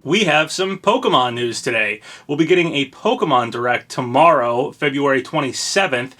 We have some Pokemon news today. We'll be getting a Pokemon Direct tomorrow, February 27th.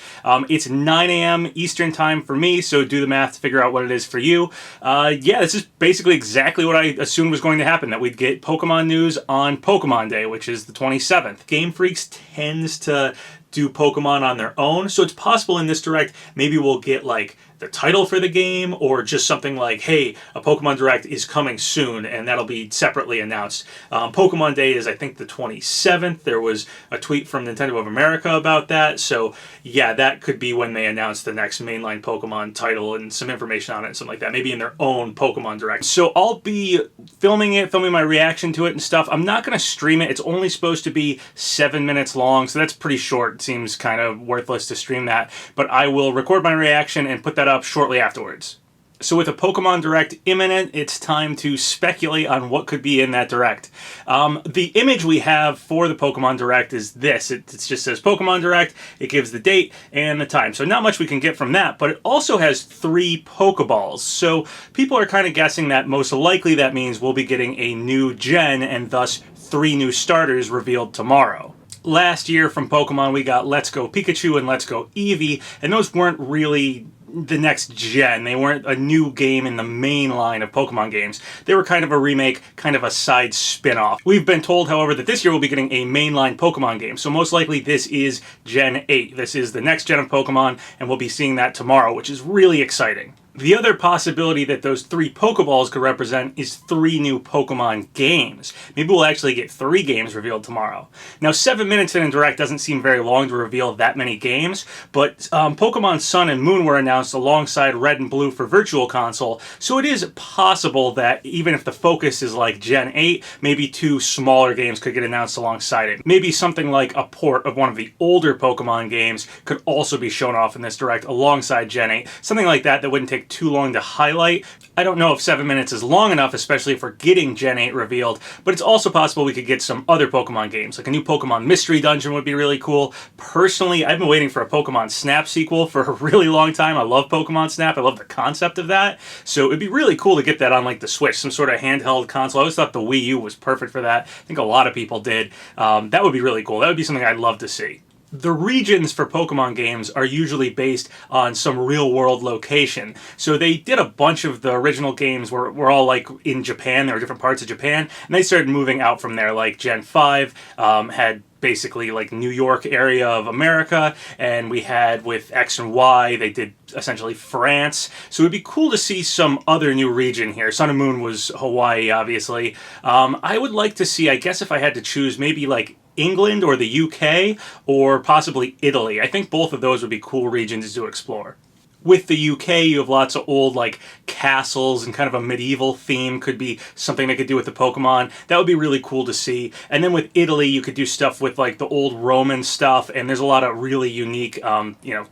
It's 9 a.m. Eastern time for me, so do the math to figure out what it is for you. Yeah, this is basically exactly what I assumed was going to happen, that we'd get Pokemon news on Pokemon Day, which is the 27th. Game Freaks tends to do Pokemon on their own, so it's possible in this Direct maybe we'll get like the title for the game, or just something like, hey, a Pokemon Direct is coming soon, and that'll be separately announced. Pokemon Day is, I think, the 27th. There was a tweet from Nintendo of America about that, so yeah, that could be when they announce the next mainline Pokemon title and some information on it and something like that, maybe in their own Pokemon Direct. So I'll be filming my reaction to it and stuff. I'm not going to stream it. It's only supposed to be 7 minutes long, so that's pretty short. It seems kind of worthless to stream that, but I will record my reaction and put that up shortly afterwards. So with a Pokemon Direct imminent, it's time to speculate on what could be in that Direct. The image we have for the Pokemon Direct is this. It just says Pokemon Direct, it gives the date and the time. So not much we can get from that, but it also has 3 Pokeballs. So people are kind of guessing that most likely that means we'll be getting a new gen and thus 3 new starters revealed tomorrow. Last year from Pokemon we got Let's Go Pikachu and Let's Go Eevee, and those weren't really the next gen. They weren't a new game in the main line of Pokemon games. They were kind of a remake, kind of a side spin-off. We've been told, however, that this year we'll be getting a mainline Pokemon game, so most likely this is Gen 8. This is the next gen of Pokemon, and we'll be seeing that tomorrow, which is really exciting. The other possibility that those 3 Pokeballs could represent is 3 new Pokemon games. Maybe we'll actually get 3 games revealed tomorrow. Now, 7 minutes in a Direct doesn't seem very long to reveal that many games, but Pokemon Sun and Moon were announced alongside Red and Blue for Virtual Console, so it is possible that even if the focus is like Gen 8, maybe 2 smaller games could get announced alongside it. Maybe something like a port of one of the older Pokemon games could also be shown off in this Direct alongside Gen 8. Something like that that wouldn't take too long to highlight. I don't know if 7 minutes is long enough, especially if we're getting Gen 8 revealed, but it's also possible we could get some other Pokemon games. Like a new Pokemon Mystery Dungeon would be really cool. Personally, I've been waiting for a Pokemon Snap sequel for a really long time. I love Pokemon Snap. I love the concept of that. So it'd be really cool to get that on like the Switch, some sort of handheld console. I always thought the Wii U was perfect for that. I think a lot of people did. That would be really cool. That would be something I'd love to see. The regions for Pokemon games are usually based on some real-world location. So they did a bunch of the original games were all like in Japan. There were different parts of Japan, and they started moving out from there. Like Gen 5 had basically like New York area of America, and we had with X and Y, they did essentially France. So it'd be cool to see some other new region here. Sun and Moon was Hawaii, obviously. I would like to see, I guess if I had to choose, maybe like England or the UK or possibly Italy. I think both of those would be cool regions to explore. With the UK, you have lots of old like castles and kind of a medieval theme. Could be something they could do with the Pokemon. That would be really cool to see. And then with Italy, you could do stuff with like the old Roman stuff, and there's a lot of really unique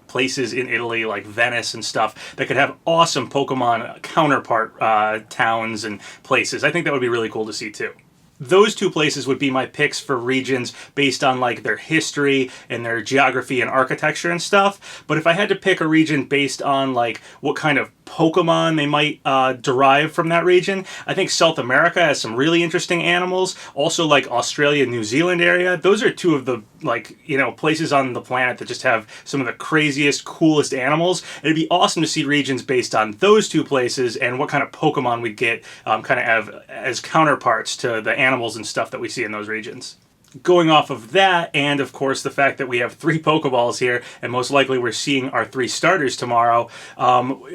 places in Italy like Venice and stuff that could have awesome Pokemon counterpart towns and places. I think that would be really cool to see too. Those 2 places would be my picks for regions based on like their history and their geography and architecture and stuff. But if I had to pick a region based on like what kind of Pokemon they might derive from that region, I think South America has some really interesting animals. Also like Australia, New Zealand area. Those are 2 of the places on the planet that just have some of the craziest, coolest animals. It'd be awesome to see regions based on those 2 places and what kind of Pokemon we'd get kind of as counterparts to the animals and stuff that we see in those regions. Going off of that, and of course the fact that we have 3 Pokeballs here, and most likely we're seeing our 3 starters tomorrow,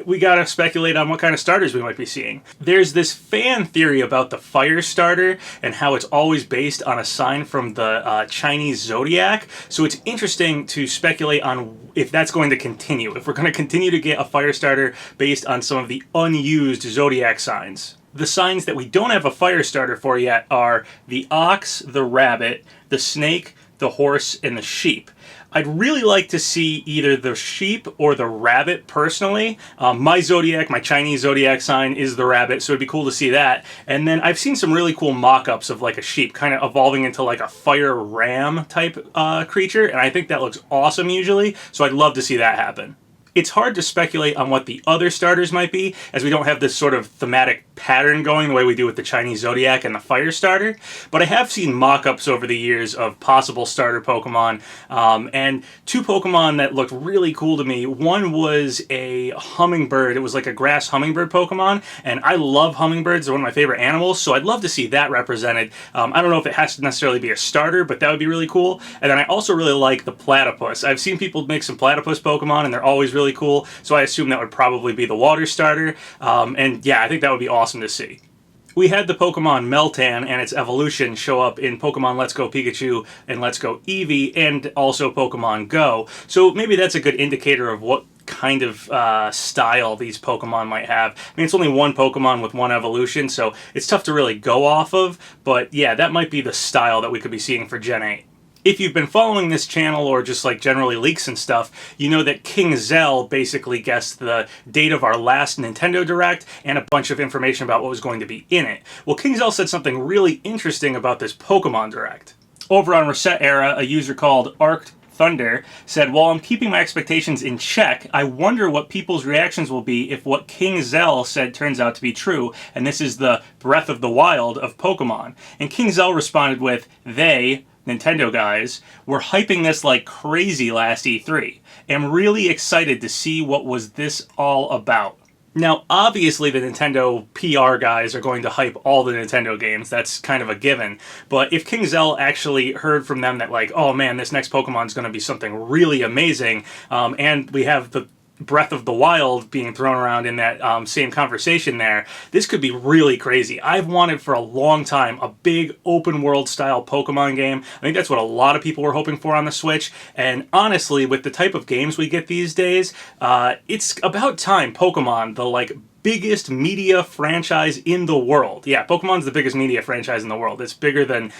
we gotta speculate on what kind of starters we might be seeing. There's this fan theory about the fire starter and how it's always based on a sign from the Chinese Zodiac, so it's interesting to speculate on if that's going to continue, if we're going to continue to get a fire starter based on some of the unused Zodiac signs. The signs that we don't have a fire starter for yet are the ox, the rabbit, the snake, the horse, and the sheep. I'd really like to see either the sheep or the rabbit personally. My Zodiac, my Chinese Zodiac sign is the rabbit, so it'd be cool to see that. And then I've seen some really cool mock-ups of like a sheep kind of evolving into like a fire ram type creature, and I think that looks awesome usually, so I'd love to see that happen. It's hard to speculate on what the other starters might be, as we don't have this sort of thematic pattern going the way we do with the Chinese Zodiac and the Fire starter, but I have seen mock-ups over the years of possible starter Pokemon, and two Pokemon that looked really cool to me. One was a hummingbird. It was like a grass hummingbird Pokemon, and I love hummingbirds. They're one of my favorite animals, so I'd love to see that represented. I don't know if it has to necessarily be a starter, but that would be really cool. And then I also really like the platypus. I've seen people make some platypus Pokemon, and they're always really cool, so I assume that would probably be the water starter, and yeah, I think that would be awesome to see. We had the Pokemon Meltan and its evolution show up in Pokemon Let's Go Pikachu and Let's Go Eevee, and also Pokemon Go, so maybe that's a good indicator of what kind of style these Pokemon might have. I mean, it's only one Pokemon with one evolution, so it's tough to really go off of, but yeah, that might be the style that we could be seeing for Gen 8. If you've been following this channel or just like generally leaks and stuff, you know that King Zell basically guessed the date of our last Nintendo Direct and a bunch of information about what was going to be in it. Well, King Zell said something really interesting about this Pokemon Direct. Over on Reset Era, a user called Arced Thunder said, "While I'm keeping my expectations in check, I wonder what people's reactions will be if what King Zell said turns out to be true, and this is the Breath of the Wild of Pokemon." And King Zell responded with, "They, Nintendo guys, were hyping this like crazy last E3. I'm really excited to see what was this all about." Now, obviously the Nintendo PR guys are going to hype all the Nintendo games, that's kind of a given, but if King Zell actually heard from them that like, oh man, this next Pokemon's going to be something really amazing, and we have the Breath of the Wild being thrown around in that same conversation there, this could be really crazy. I've wanted for a long time a big open world style Pokemon game. I think that's what a lot of people were hoping for on the Switch, and honestly, with the type of games we get these days, it's about time Pokemon, the like biggest media franchise in the world. Yeah, Pokemon's the biggest media franchise in the world. It's bigger than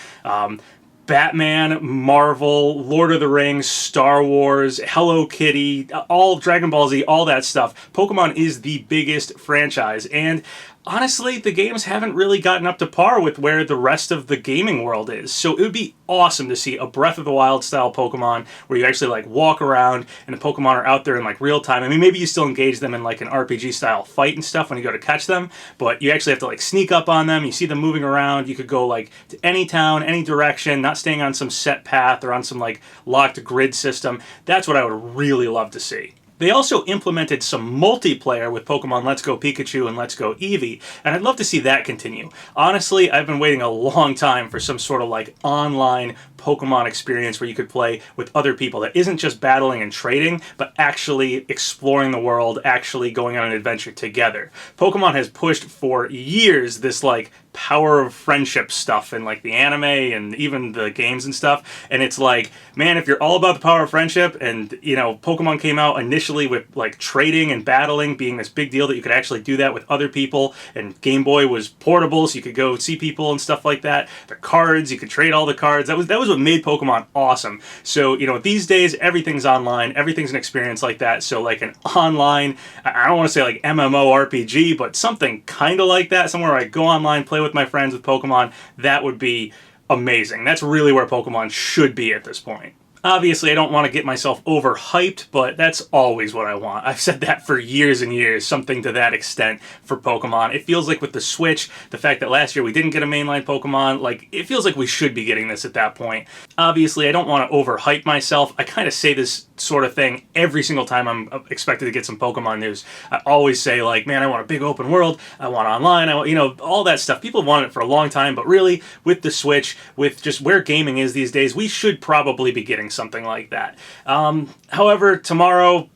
Batman, Marvel, Lord of the Rings, Star Wars, Hello Kitty, all Dragon Ball Z, all that stuff. Pokemon is the biggest franchise, and honestly, the games haven't really gotten up to par with where the rest of the gaming world is. So it would be awesome to see a Breath of the Wild style Pokemon where you actually like walk around and the Pokemon are out there in like real time. I mean, maybe you still engage them in like an RPG style fight and stuff when you go to catch them, but you actually have to like sneak up on them. You see them moving around. You could go like to any town, any direction, not staying on some set path or on some like locked grid system. That's what I would really love to see. They also implemented some multiplayer with Pokemon Let's Go Pikachu and Let's Go Eevee, and I'd love to see that continue. Honestly, I've been waiting a long time for some sort of like online Pokemon experience where you could play with other people that isn't just battling and trading, but actually exploring the world, actually going on an adventure together. Pokemon has pushed for years this like power of friendship stuff in like the anime and even the games and stuff, and it's like, man, if you're all about the power of friendship, and you know, Pokemon came out initially with like trading and battling being this big deal that you could actually do that with other people, and Game Boy was portable so you could go see people and stuff like that. The cards, you could trade all the cards. That was what made Pokemon awesome. So, you know, these days everything's online, everything's an experience like that. So like an online, I don't want to say like MMORPG, but something kind of like that, somewhere where I go online, play with my friends with Pokemon, that would be amazing. That's really where Pokemon should be at this point. Obviously, I don't want to get myself overhyped, but that's always what I want. I've said that for years and years, something to that extent for Pokemon. It feels like with the Switch, the fact that last year we didn't get a mainline Pokemon, like, it feels like we should be getting this at that point. Obviously, I don't want to overhype myself. I kind of say this sort of thing every single time I'm expected to get some Pokemon news. I always say, like, man, I want a big open world, I want online, I want, you know, all that stuff. People have wanted it for a long time, but really, with the Switch, with just where gaming is these days, we should probably be getting something like that. However, tomorrow,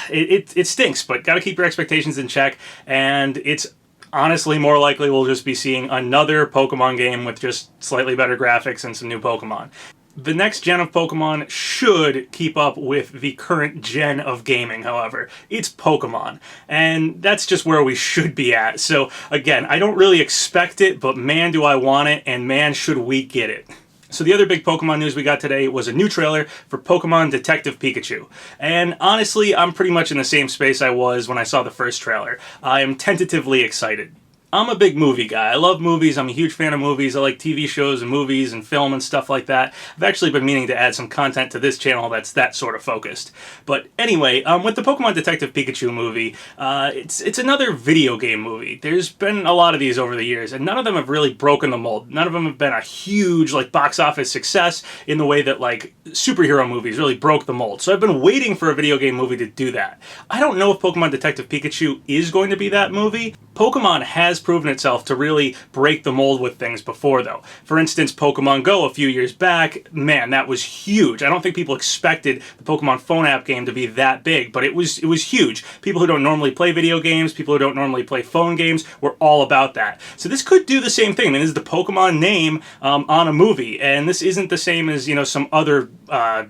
it stinks, but gotta keep your expectations in check, and it's honestly more likely we'll just be seeing another Pokemon game with just slightly better graphics and some new Pokemon. The next gen of Pokemon should keep up with the current gen of gaming, however. It's Pokemon, and that's just where we should be at. So again, I don't really expect it, but man do I want it, and man should we get it. So the other big Pokemon news we got today was a new trailer for Pokemon Detective Pikachu. And honestly, I'm pretty much in the same space I was when I saw the first trailer. I am tentatively excited. I'm a big movie guy. I love movies. I'm a huge fan of movies. I like TV shows and movies and film and stuff like that. I've actually been meaning to add some content to this channel that's that sort of focused. But anyway, with the Pokemon Detective Pikachu movie, it's another video game movie. There's been a lot of these over the years, and none of them have really broken the mold. None of them have been a huge like box office success in the way that like superhero movies really broke the mold. So I've been waiting for a video game movie to do that. I don't know if Pokemon Detective Pikachu is going to be that movie. Pokemon has proven itself to really break the mold with things before, though. For instance, Pokemon Go a few years back, man, that was huge. I don't think people expected the Pokemon phone app game to be that big, but it was huge. People who don't normally play video games, people who don't normally play phone games, were all about that. So this could do the same thing. I mean, this is the Pokemon name on a movie, and this isn't the same as, you know, some other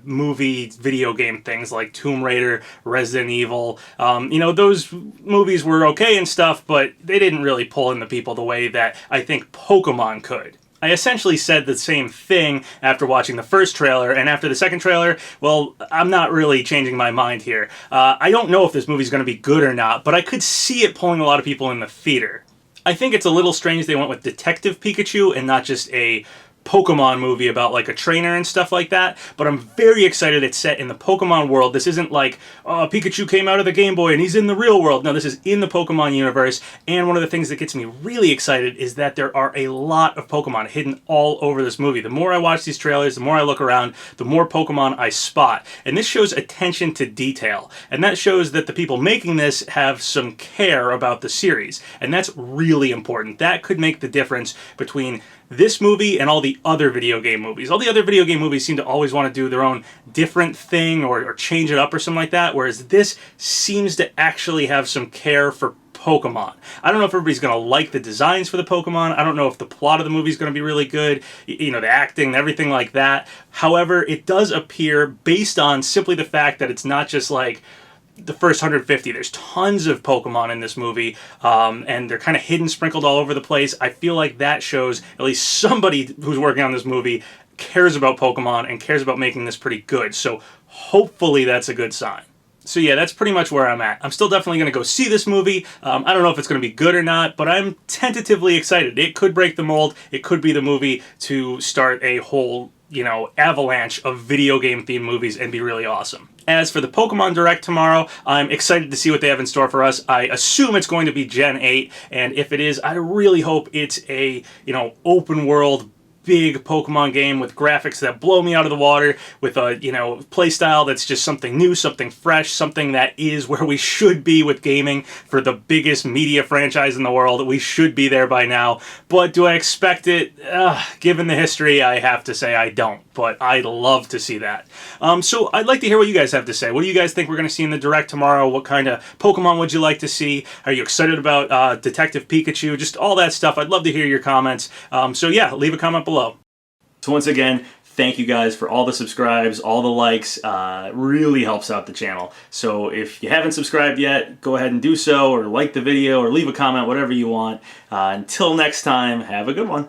movie video game things like Tomb Raider, Resident Evil. You know, those movies were okay and stuff, but they didn't really pull in the people the way that I think Pokemon could. I essentially said the same thing after watching the first trailer, and after the second trailer, well, I'm not really changing my mind here. I don't know if this movie's going to be good or not, but I could see it pulling a lot of people in the theater. I think it's a little strange they went with Detective Pikachu and not just a Pokemon movie about like a trainer and stuff like that, but I'm very excited it's set in the Pokemon world. This isn't like, oh, Pikachu came out of the Game Boy and he's in the real world. No, this is in the Pokemon universe, and one of the things that gets me really excited is that there are a lot of Pokemon hidden all over this movie. The more I watch these trailers, the more I look around, the more Pokemon I spot, and this shows attention to detail, and that shows that the people making this have some care about the series, and that's really important. That could make the difference between this movie and all the other video game movies. All the other video game movies seem to always want to do their own different thing or change it up or something like that, whereas this seems to actually have some care for Pokemon. I don't know if everybody's going to like the designs for the Pokemon. I don't know if the plot of the movie is going to be really good, you know, the acting and everything like that. However, it does appear, based on simply the fact that it's not just like the first 150. There's tons of Pokemon in this movie, and they're kind of hidden, sprinkled all over the place. I feel like that shows at least somebody who's working on this movie cares about Pokemon and cares about making this pretty good. So hopefully that's a good sign. So yeah, that's pretty much where I'm at. I'm still definitely going to go see this movie. I don't know if it's going to be good or not, but I'm tentatively excited. It could break the mold. It could be the movie to start a whole, you know, avalanche of video game themed movies and be really awesome. As for the Pokemon Direct tomorrow, I'm excited to see what they have in store for us. I assume it's going to be Gen 8, and if it is, I really hope it's a, you know, open world, big Pokemon game with graphics that blow me out of the water, with a, you know, play style that's just something new, something fresh, something that is where we should be with gaming for the biggest media franchise in the world. We should be there by now. But do I expect it? Given the history, I have to say I don't. But I'd love to see that. So I'd like to hear what you guys have to say. What do you guys think we're going to see in the Direct tomorrow? What kind of Pokemon would you like to see? Are you excited about Detective Pikachu? Just all that stuff. I'd love to hear your comments. So yeah, leave a comment below. So once again, thank you guys for all the subscribes, all the likes. Really helps out the channel. So if you haven't subscribed yet, go ahead and do so, or like the video, or leave a comment, whatever you want. Until next time, have a good one.